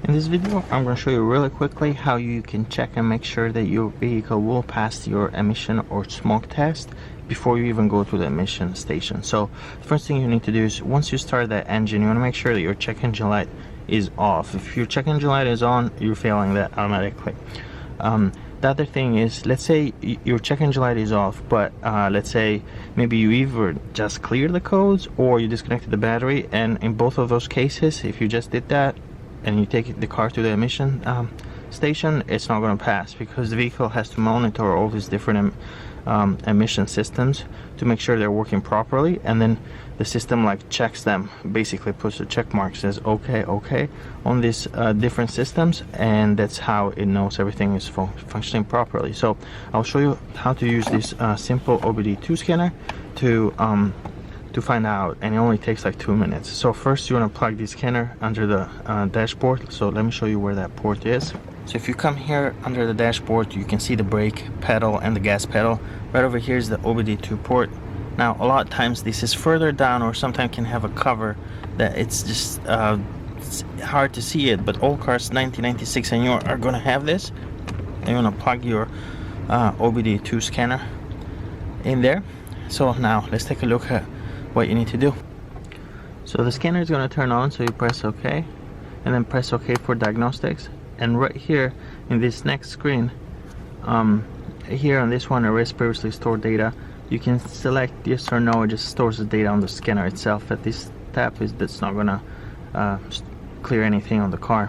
In this video, I'm going to show you really quickly how you can check and make sure that your vehicle will pass your emission or smoke test before you even go to the emission station. So the first thing you need to do is, once you start that engine, you want to make sure that your check engine light is off. If your check engine light is on, you're failing that automatically. The other thing is, let's say your check engine light is off, but let's say maybe you either just cleared the codes or you disconnected the battery, and in both of those cases, if you just did that and you take the car to the emission station, it's not going to pass, because the vehicle has to monitor all these different emission systems to make sure they're working properly, and then the system like checks them, basically puts a check mark, says okay on these different systems, and that's how it knows everything is functioning properly. So I'll show you how to use this simple OBD2 scanner to find out, and it only takes like 2 minutes. So first you want to plug the scanner under the dashboard. So let me show you where that port is. So if you come here under the dashboard, you can see the brake pedal and the gas pedal. Right over here is the OBD2 port. Now a lot of times this is further down, or sometimes can have a cover that it's just it's hard to see it, but all cars 1996 and newer are going to have this. And you want to plug your OBD2 scanner in there. So now let's take a look at what you need to do. So the scanner is going to turn on, so you press OK and then press OK for diagnostics. And right here in this next screen, here on this one, erase previously stored data, you can select yes or no. It just stores the data on the scanner itself. At this tap, that's not gonna clear anything on the car.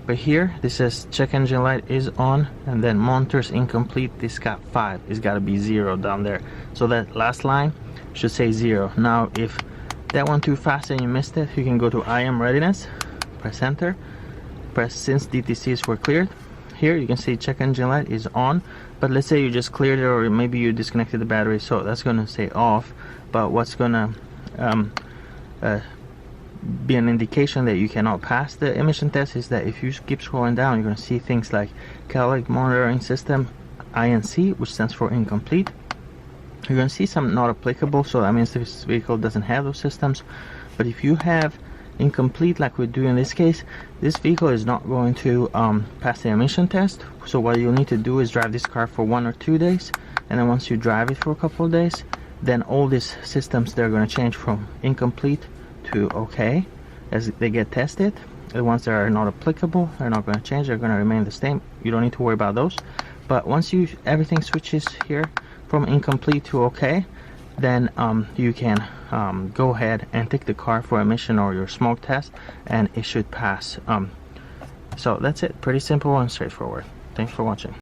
But here this says check engine light is on, and then monitors incomplete. This got 5. It's got to be 0 down there. So that last line should say 0. Now if that went too fast and you missed it, you can go to IM readiness, press enter, press since DTCs were cleared. Here you can see check engine light is on, but let's say you just cleared it, or maybe you disconnected the battery, so that's going to say off. But what's going to be an indication that you cannot pass the emission test is that if you keep scrolling down, you're going to see things like catalytic monitoring system INC, which stands for incomplete. You're going to see some not applicable, so that means this vehicle doesn't have those systems. But if you have incomplete, like we do in this case, this vehicle is not going to pass the emission test. So what you'll need to do is drive this car for 1 or 2 days, and then once you drive it for a couple of days, then all these systems, they're going to change from incomplete to okay as they get tested. The ones that are not applicable are not going to change, they're going to remain the same. You don't need to worry about those. But once everything switches here from incomplete to okay, then you can go ahead and take the car for emission or your smoke test, and it should pass. So that's it. Pretty simple and straightforward. Thanks for watching.